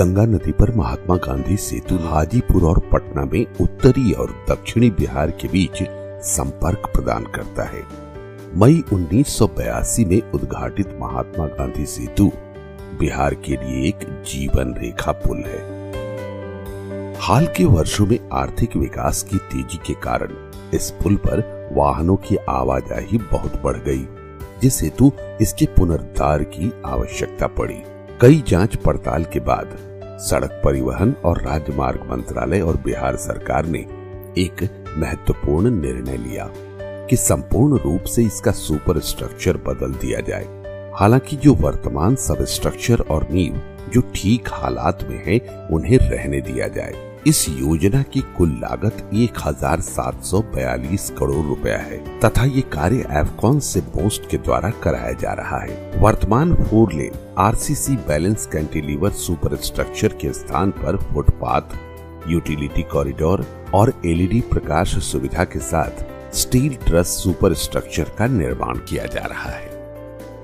गंगा नदी पर महात्मा गांधी सेतु हाजीपुर और पटना में उत्तरी और दक्षिणी बिहार के बीच संपर्क प्रदान करता है। मई 1982 में उद्घाटित महात्मा गांधी सेतु बिहार के लिए एक जीवन रेखा पुल है। हाल के वर्षों में आर्थिक विकास की तेजी के कारण इस पुल पर वाहनों की आवाजाही बहुत बढ़ गई, जिस हेतु इसके पुनरुद्धार की आवश्यकता पड़ी। कई जांच पड़ताल के बाद सड़क परिवहन और राजमार्ग मंत्रालय और बिहार सरकार ने एक महत्वपूर्ण निर्णय लिया कि संपूर्ण रूप से इसका सुपर स्ट्रक्चर बदल दिया जाए। हालांकि जो वर्तमान सब स्ट्रक्चर और नींव जो ठीक हालात में है उन्हें रहने दिया जाए। इस योजना की कुल लागत 1742 करोड़ रुपया है तथा ये कार्य एफकॉन से पोस्ट के द्वारा कराया जा रहा है। वर्तमान 4 lane RCC balance cantilever super structure के स्थान पर फुटपाथ, यूटिलिटी कॉरिडोर और एलईडी प्रकाश सुविधा के साथ स्टील ट्रस सुपर स्ट्रक्चर का निर्माण किया जा रहा है।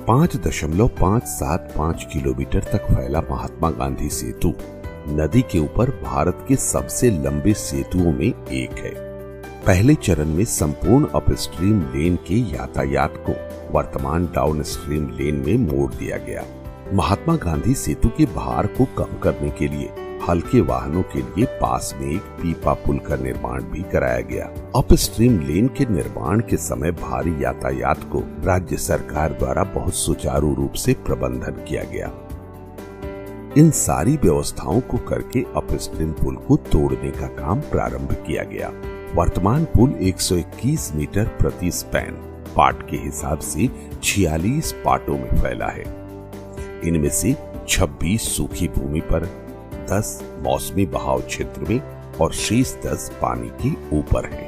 5.575 किलोमीटर तक फैला महात्मा गांधी सेतु नदी के ऊपर भारत के सबसे लंबे सेतुओं में एक है। पहले चरण में संपूर्ण अपस्ट्रीम लेन के यातायात को वर्तमान डाउनस्ट्रीम लेन में मोड़ दिया गया। महात्मा गांधी सेतु के भार को कम करने के लिए हल्के वाहनों के लिए पास में एक पीपा पुल का निर्माण भी कराया गया। अपस्ट्रीम लेन के निर्माण के समय भारी यातायात को राज्य सरकार द्वारा बहुत सुचारू रूप से प्रबंधन किया गया। इन सारी व्यवस्थाओं को करके अपस्ट्रीम पुल को तोड़ने का काम प्रारंभ किया गया। वर्तमान पुल 121 मीटर प्रति स्पैन पाट के हिसाब से 46 पाटों में फैला है। इनमें से 26 सूखी भूमि पर, 10 मौसमी बहाव क्षेत्र में और शेष 10 पानी के ऊपर है।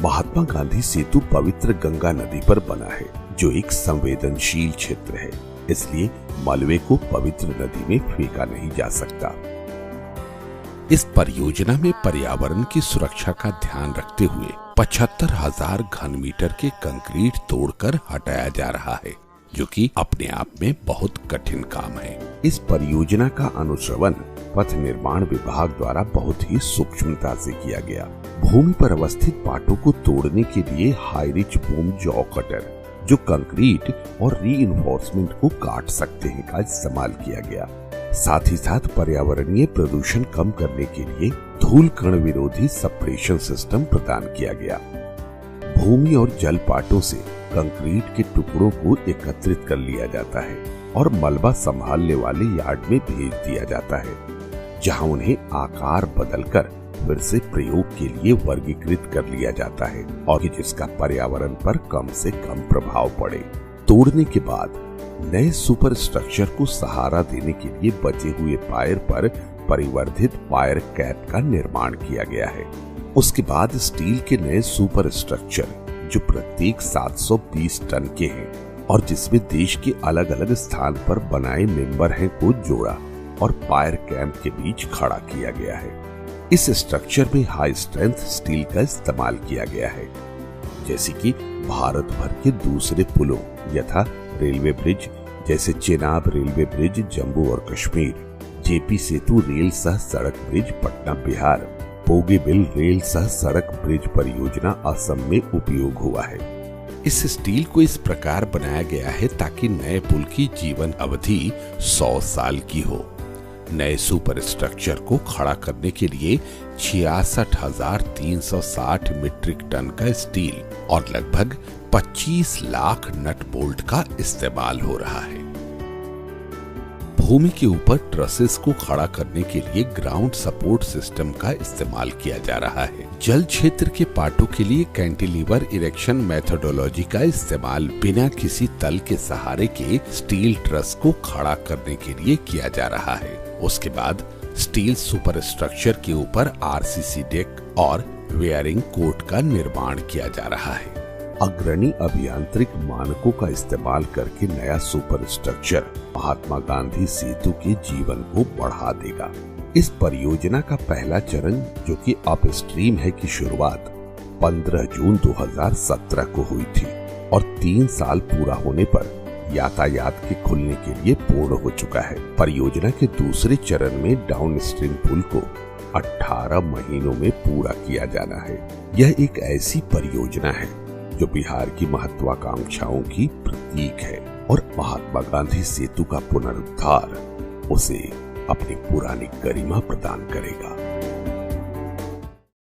महात्मा गांधी सेतु पवित्र गंगा नदी पर बना है, जो एक संवेदनशील क्षेत्र है, इसलिए मलबे को पवित्र नदी में फेंका नहीं जा सकता। इस परियोजना में पर्यावरण की सुरक्षा का ध्यान रखते हुए 75,000 घन मीटर के कंक्रीट तोड़कर हटाया जा रहा है, जो कि अपने आप में बहुत कठिन काम है। इस परियोजना का अनुश्रवण पथ निर्माण विभाग द्वारा बहुत ही सूक्ष्मता से किया गया। भूमि पर अवस्थित पाटों को तोड़ने के लिए high rich boom jaw cutter, जो कंक्रीट और रीइंफोर्समेंट को काट सकते हैं, का इस्तेमाल किया गया। साथ ही साथ पर्यावरणीय प्रदूषण कम करने के लिए धूल कण विरोधी सप्रेशन सिस्टम प्रदान किया गया। भूमि और जल पाटों से कंक्रीट के टुकड़ों को एकत्रित कर लिया जाता है और मलबा संभालने वाले यार्ड में भेज दिया जाता है, जहां उन्हें आकार बदलकर फिर से प्रयोग के लिए वर्गीकृत कर लिया जाता है और जिसका पर्यावरण पर कम से कम प्रभाव पड़े। तोड़ने के बाद नए सुपर स्ट्रक्चर को सहारा देने के लिए बचे हुए पायर पर परिवर्धित पायर कैप का निर्माण किया गया है। उसके बाद स्टील के नए सुपर स्ट्रक्चर, जो प्रत्येक 720 टन के हैं और जिसमें देश के अलग अलग स्थान पर बनाए मेंबर हैं, को जोड़ा और पायर कैप के बीच खड़ा किया गया है। इस स्ट्रक्चर में हाई स्ट्रेंथ स्टील का इस्तेमाल किया गया है, जैसे कि भारत भर के दूसरे पुलों यथा रेलवे ब्रिज जैसे चेनाब रेलवे ब्रिज जम्मू और कश्मीर, जेपी सेतु रेल सह सड़क ब्रिज पटना बिहार, बोगीबिल रेल सह सड़क ब्रिज परियोजना असम में उपयोग हुआ है। इस स्टील को इस प्रकार बनाया गया है ताकि नए पुल की जीवन अवधि 100 साल की हो। नए सुपर स्ट्रक्चर को खड़ा करने के लिए 66,360 मीट्रिक टन का स्टील और लगभग 25 लाख नट बोल्ट का इस्तेमाल हो रहा है। भूमि के ऊपर ट्रसेस को खड़ा करने के लिए ग्राउंड सपोर्ट सिस्टम का इस्तेमाल किया जा रहा है। जल क्षेत्र के पाटों के लिए कैंटिलीवर इरेक्शन मेथोडोलॉजी का इस्तेमाल बिना किसी तल के सहारे के स्टील ट्रस को खड़ा करने के लिए किया जा रहा है। उसके बाद स्टील सुपर स्ट्रक्चर के ऊपर आरसीसी डेक और वेयरिंग कोट का निर्माण किया जा रहा है। अग्रणी अभियांत्रिक मानकों का इस्तेमाल करके नया सुपर स्ट्रक्चर महात्मा गांधी सेतु के जीवन को बढ़ा देगा। इस परियोजना का पहला चरण, जो कि अपस्ट्रीम है, की शुरुआत 15 जून 2017 को हुई थी और 3 साल पूरा होने पर यातायात के खुलने के लिए पूर्ण हो चुका है। परियोजना के दूसरे चरण में डाउन स्ट्रीम पुल को 18 महीनों में पूरा किया जाना है। यह एक ऐसी परियोजना है जो बिहार की महत्वाकांक्षाओं की प्रतीक है और महात्मा गांधी सेतु का पुनरुद्धार उसे अपनी पुरानी गरिमा प्रदान करेगा।